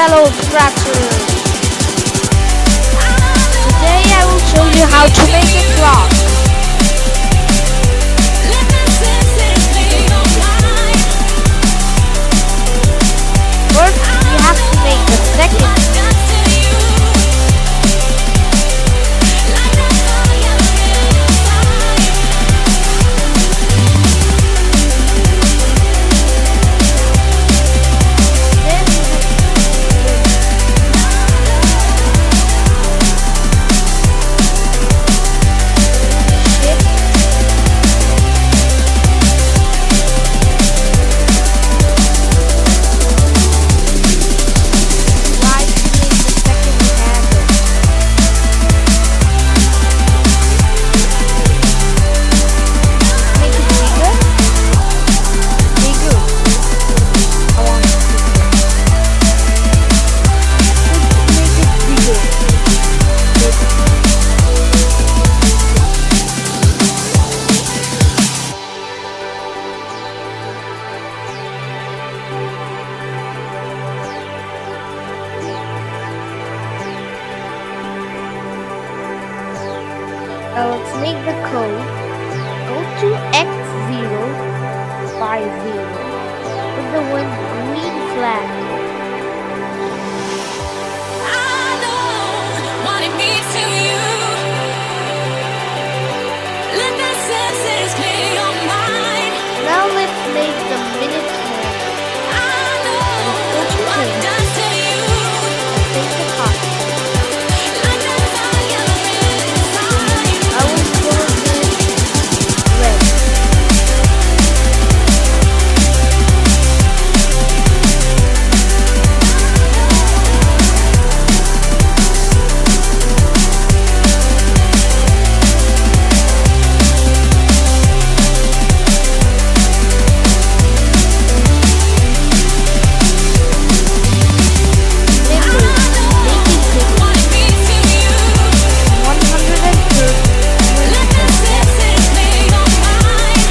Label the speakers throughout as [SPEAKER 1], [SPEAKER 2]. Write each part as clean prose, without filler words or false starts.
[SPEAKER 1] fellow scratchers. Today I will show you how to make a clock. First, you have to make the second. Now let's make the code. Go to X050 with the one green flag.
[SPEAKER 2] I know what it means to you. Let the senses clear your mind.
[SPEAKER 1] Now let's make the minute hand.
[SPEAKER 2] I know what it does to you.
[SPEAKER 1] Take the clock.
[SPEAKER 2] Like the fire inside.
[SPEAKER 1] I will color this red.
[SPEAKER 2] What it means to you.
[SPEAKER 1] 130.
[SPEAKER 2] Let the senses clear your mind.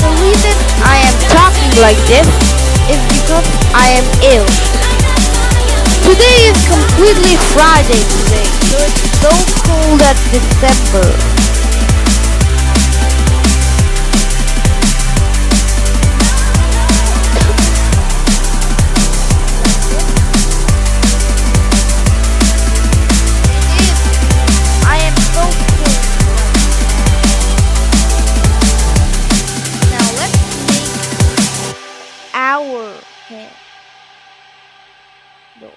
[SPEAKER 1] The reason I am talking like this is because I am ill. Today is completely Friday today, so it's so cold at December. I am so cold. Now let's make our hand. No.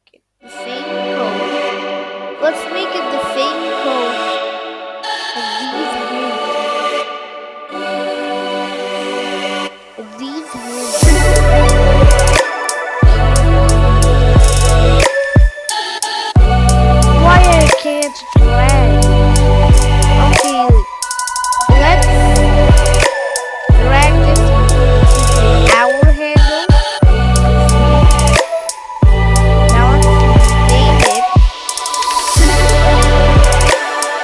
[SPEAKER 1] Okay, the same code. Let's make it the same code of these hands. Why I can't drag? Okay, let's drag this to our handle. Now let's name it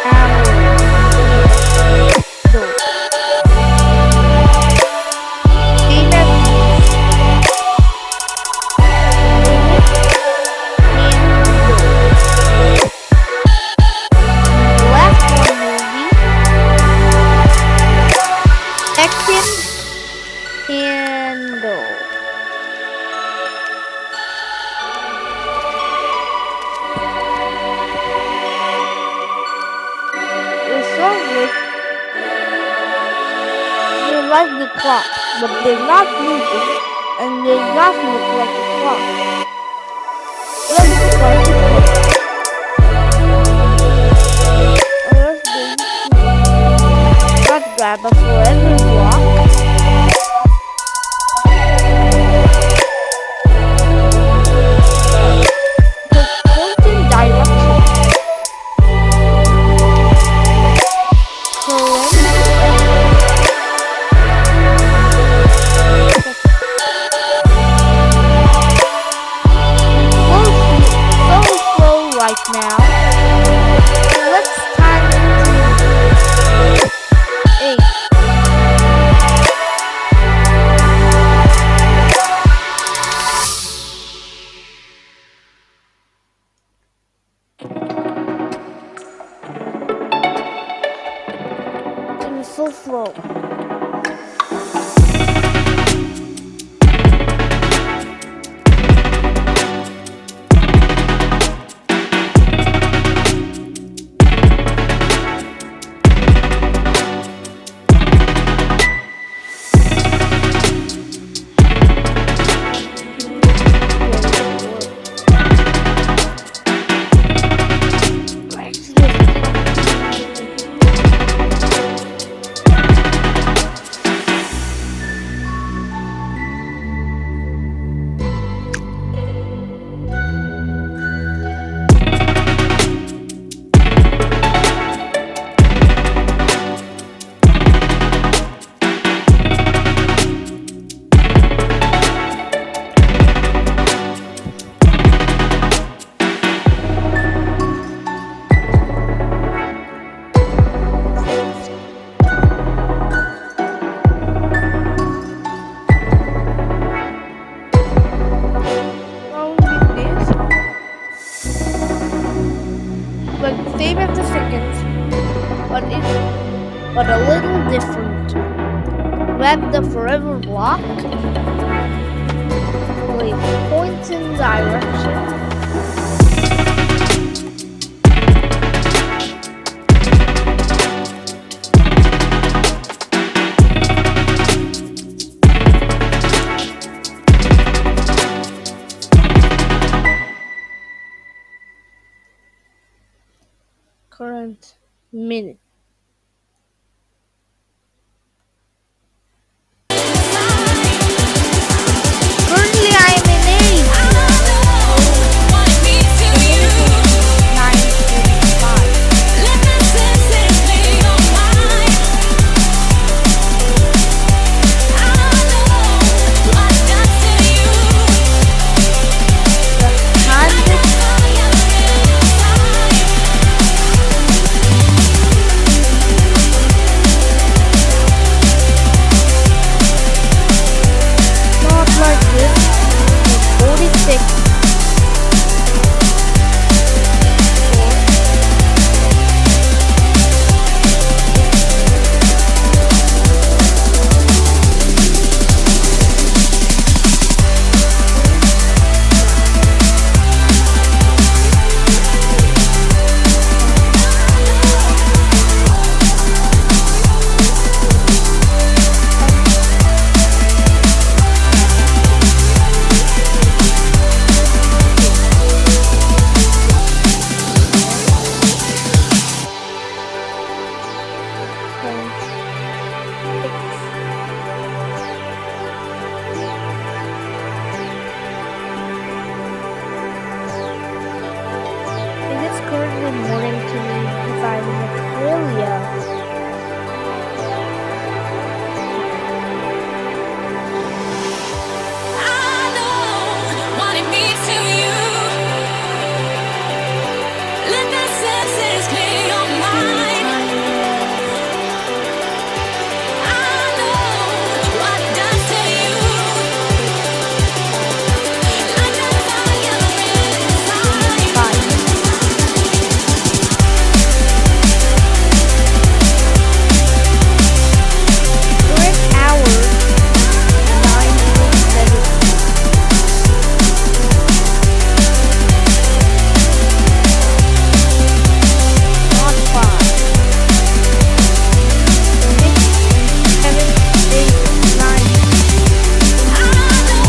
[SPEAKER 1] our door. Name it last one will be second handle. It's so good. They like the clock, but they're not moving, and they not look like a clock. Let's try to put. Let's grab a forever block. The pointing direction. Current. So slow right now. Let's time it to select the forever block. Wait, point in direction. Current minute. Currently I am in
[SPEAKER 2] What it means to you.
[SPEAKER 1] 9:45.
[SPEAKER 2] Let my senses play your mind. I know what it does to you.
[SPEAKER 1] The time is not like this. It's 46. It is currently morning to me because I'm in Australia.
[SPEAKER 2] I know what it means to you. Let my senses play your mind. I know what it does to you. Like a fire inside.
[SPEAKER 1] Current hour 9:47. Not 5. 6, 7, 8, 9,
[SPEAKER 2] I know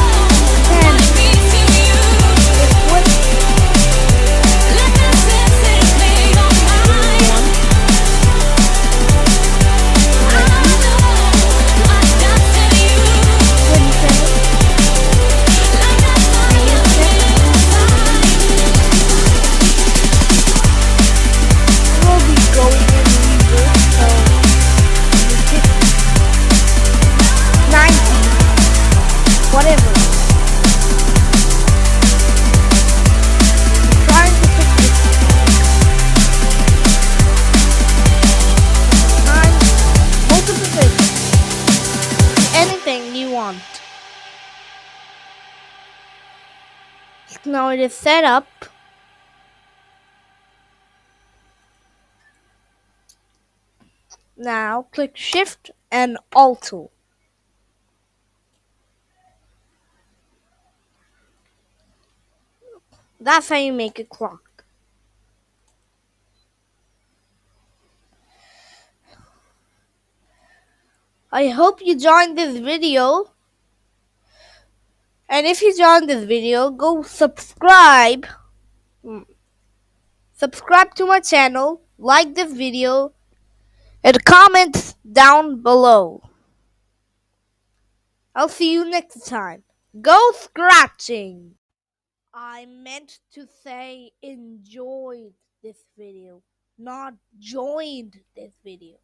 [SPEAKER 1] 10.
[SPEAKER 2] what it means to you.
[SPEAKER 1] What?
[SPEAKER 2] Let my senses play your mind. I know what it does to you.
[SPEAKER 1] 27.
[SPEAKER 2] Like a fire inside.
[SPEAKER 1] We'll be going in reverse, so 90. Whatever. Trying to fix this time. Multiplication. Anything you want. Now it is set up. Now click Shift and Alt. That's how you make a clock. I hope you joined this video. And if you joined this video, go subscribe. Subscribe to my channel, like this video, and comment down below. I'll see you next time. Go scratching! I meant to say enjoyed this video, not joined this video.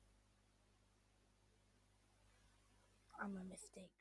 [SPEAKER 1] I'm a mistake.